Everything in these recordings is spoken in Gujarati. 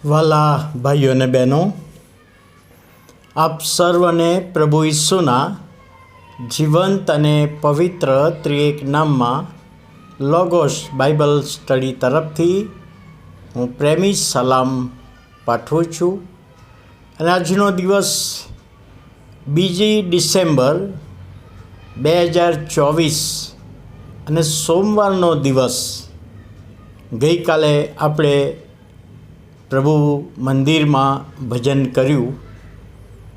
વાલા ભાઈઓ અને બહેનો, આપ સર્વને પ્રભુ ઈસુના જીવંત અને પવિત્ર ત્રિએક નામમાં લોગોસ બાઇબલ સ્ટડી તરફથી હું પ્રેમી સલામ પાઠવું છું. અને આજનો દિવસ 2 ડિસેમ્બર 2024 અને સોમવારનો દિવસ. ગઈકાલે આપણે પ્રભુ મંદિરમાં ભજન કર્યું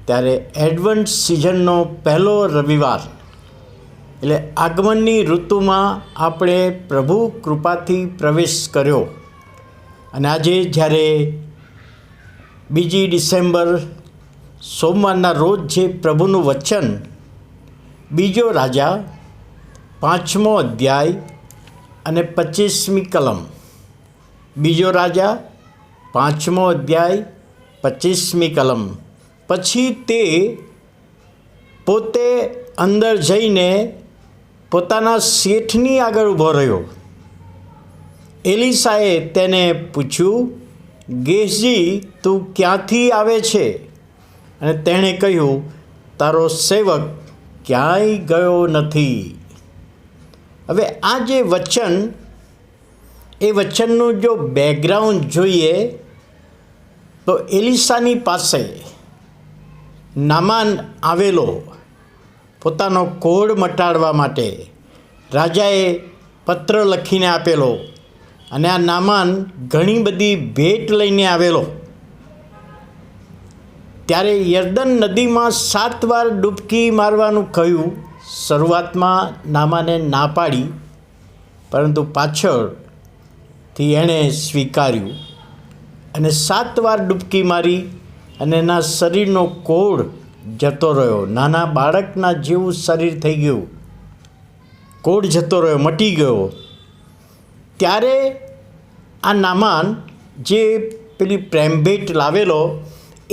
ત્યારે એડવન્ટ સિઝનનો પહેલો રવિવાર એટલે આગમનની ઋતુમાં આપણે પ્રભુ કૃપાથી પ્રવેશ કર્યો. અને આજે જ્યારે 2 ડિસેમ્બર સોમવારના રોજ જે પ્રભુનું વચન બીજો રાજા 5મો અધ્યાય અને 25મી કલમ. બીજો રાજા 5મો અધ્યાય 25મી કલમ. પછી તે પોતે અંદર જઈને પોતાના શેઠની આગળ ઊભો રહ્યો. એલીસાએ તેને પૂછ્યું, ગેહજી, તું ક્યાંથી આવે છે? અને તેણે કહ્યું, તારો સેવક ક્યાંય ગયો નથી. હવે આ જે વચન, એ વચનનું જો બેકગ્રાઉન્ડ જોઈએ તો એલીસાની પાસે નામાન આવેલો પોતાનો કોઢ મટાડવા માટે રાજાએ પત્ર લખીને આપેલો. અને આ નામાન ઘણી બધી ભેટ લઈને આવેલો. ત્યારે યર્દન નદીમાં 7 વાર ડૂબકી મારવાનું કહ્યું. શરૂઆતમાં નામાને ના પાડી, પરંતુ પાછળથી એણે સ્વીકાર્યું અને 7 વાર ડૂબકી મારી અને એના શરીરનો કોઢ જતો રહ્યો. નાના બાળકના જેવું શરીર થઈ ગયું, કોઢ જતો રહ્યો, મટી ગયો. ત્યારે આ નામાન જે પેલી પ્રેમભેટ લાવેલો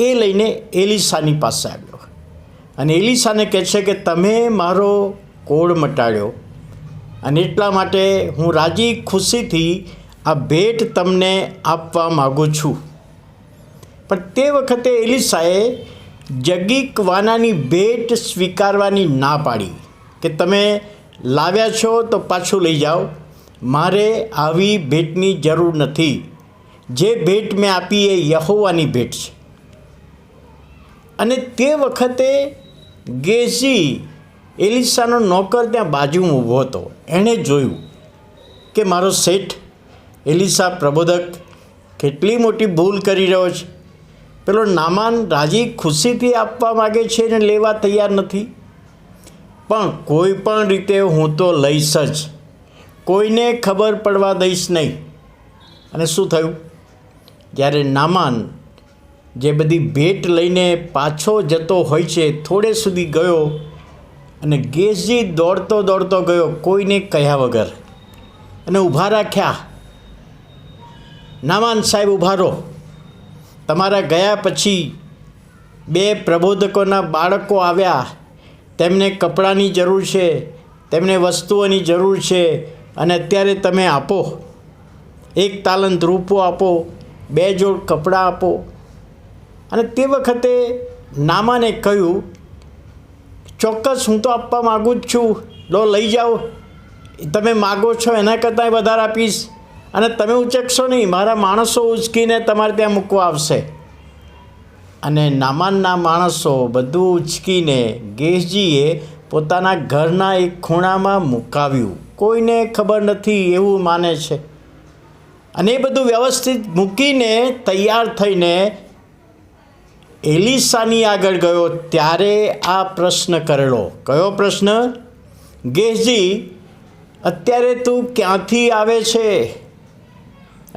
એ લઈને એલીસાની પાસે આવ્યો. અને એલીસાને કહે છે કે તમે મારો કોઢ મટાડ્યો અને એટલા માટે હું રાજી ખુશીથી આ ભેટ તમને આપવા માગું છું. પણ તે વખતે એલીસાએ જગીકવાનાની ભેટ સ્વીકારવાની ના પાડી કે તમે લાવ્યા છો તો પાછું લઈ જાઓ, મારે આવી ભેટની જરૂર નથી. જે ભેટ મેં આપી એ યહોવાની ભેટ છે. અને તે વખતે ગેહજી, એલીસાનો નોકર, ત્યાં બાજુમાં ઊભો હતો. એણે જોયું કે મારો શેઠ એલીસા પ્રબોધક કેટલી મોટી ભૂલ કરી રહ્યો છે. પેલો નામાન રાજી ખુશીથી આપવા માગે છે ને લેવા તૈયાર નથી. પણ કોઈ પણ રીતે હું તો લઈશ જ, કોઈને ખબર પડવા દઈશ નહીં. અને શું થયું? જ્યારે નામાન જે બધી ભેટ લઈને પાછો જતો હોય છે, થોડે સુધી ગયો અને ગેહજી દોડતો દોડતો ગયો, કોઈને કહ્યા વગર, અને ઊભા રાખ્યા. નામાન સાહેબ, ઊભા રહો. તમારા ગયા પછી 2 પ્રબોધકોના બાળકો આવ્યા. તેમને કપડાની જરૂર છે, તેમને વસ્તુઓની જરૂર છે, અને અત્યારે તમે આપો. 1 તાલંત રૂપો આપો, 2 જોડ કપડાં આપો. અને તે વખતે નામાને કહ્યું, ચોક્કસ હું તો આપવા માગું જ છું, લો લઈ જાઓ. તમે માગો છો એના કરતાં વધારે આપીશ. અને તમે ઉચકશો નહીં, મારા માણસો ઉચકીને તમારે ત્યાં મૂકવા આવશે. અને નામાનના માણસો બધું ઉચકીને ગેહજીએ પોતાના ઘરના એક ખૂણામાં મુકાવ્યું. કોઈને ખબર નથી એવું માને છે. અને એ બધું વ્યવસ્થિત મૂકીને તૈયાર થઈને એલીસાની આગળ ગયો. ત્યારે આ પ્રશ્ન કરેલો. કયો પ્રશ્ન? ગેહજી, અત્યારે તું ક્યાંથી આવે છે?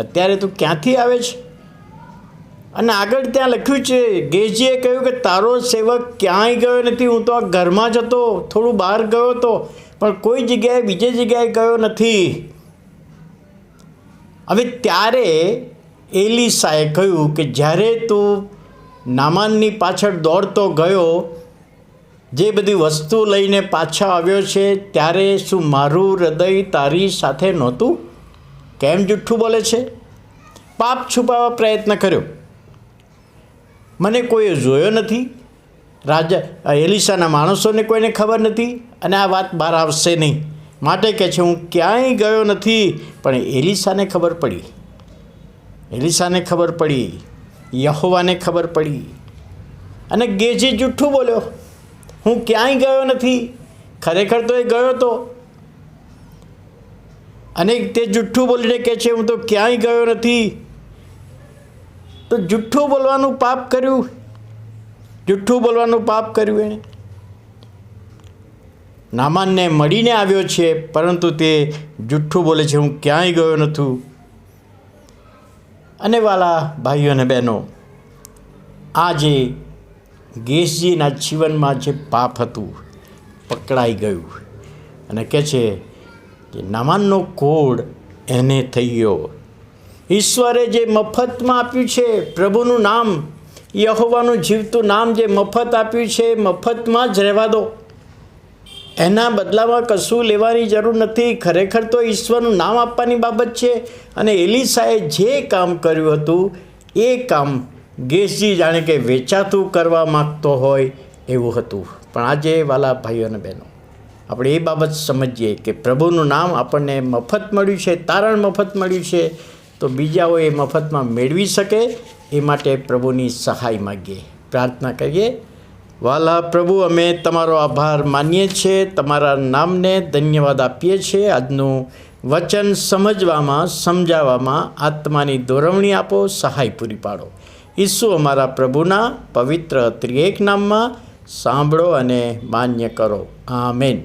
અત્યારે તું ક્યાંથી આવે છે? અને આગળ ત્યાં લખ્યું છે, ગેહજીએ કહ્યું કે તારો સેવક ક્યાંય ગયો નથી. હું તો આ ઘરમાં જ હતો, થોડું બહાર ગયો હતો, પણ કોઈ જગ્યાએ બીજી જગ્યાએ ગયો નથી. હવે ત્યારે એલીસાએ કહ્યું કે જ્યારે તું નામાનની પાછળ દોડતો ગયો, જે બધી વસ્તુ લઈને પાછા આવ્યો છે, ત્યારે શું મારું હૃદય તારી સાથે નહોતું? કેમ જુઠ્ઠું બોલે છે? પાપ છુપાવવા પ્રયત્ન કર્યો. મને કોઈએ જોયો નથી, રાજા એલિશાના માણસોને કોઈને ખબર નથી, અને આ વાત બહાર આવશે નહીં. માટે કહે છે હું ક્યાંય ગયો નથી. પણ એલિશાને ખબર પડી, એલિશાને ખબર પડી, યહોવાને ખબર પડી, અને ગેજી જુઠ્ઠું બોલ્યો, હું ક્યાંય ગયો નથી. ખરેખર તો એ ગયો હતો, અને તે જુઠ્ઠું બોલીને કહે છે હું તો ક્યાંય ગયો નથી. તો જુઠ્ઠું બોલવાનું પાપ કર્યું, જુઠ્ઠું બોલવાનું પાપ કર્યું એણે. નામાનને મળીને આવ્યો છે, પરંતુ તે જુઠ્ઠું બોલે છે હું ક્યાંય ગયો નથી. અને વાલા ભાઈઓ અને બહેનો, આ જે ગેસજીના જીવનમાં જે પાપ હતું પકડાઈ ગયું, અને કહે છે કે નામાનનો કોડ એને થઈ ગયો. ઈશ્વરે જે મફતમાં આપ્યું છે, પ્રભુનું નામ, યહોવાનું જીવતું નામ જે મફત આપ્યું છે, મફતમાં જ રહેવા દો. એના બદલામાં કશું લેવાની જરૂર નથી. ખરેખર તો ઈશ્વરનું નામ આપવાની બાબત છે. અને એલિશાએ જે કામ કર્યું હતું એ કામ ગેસજી જાણે કે વેચાતું કરવા માગતો હોય એવું હતું. પણ આજે વાલા ભાઈઓ અને બહેનો, આપણે એ બાબત સમજીએ કે પ્રભુનું નામ આપણને મફત મળ્યું છે, તારણ મફત મળ્યું છે, તો બીજાઓ એ મફતમાં મેળવી શકે એ માટે પ્રભુની સહાય માગીએ, પ્રાર્થના કરીએ. વાલા પ્રભુ, અમે તમારો આભાર માનીએ છીએ, તમારા નામને ધન્યવાદ આપીએ છીએ. આજનું વચન સમજવામાં, સમજાવવામાં આત્માની દોરવણી આપો, સહાય પૂરી પાડો. ઈસુ અમારા પ્રભુના પવિત્ર ત્રિએક નામમાં સાંભળો અને માન્ય કરો. આમેન.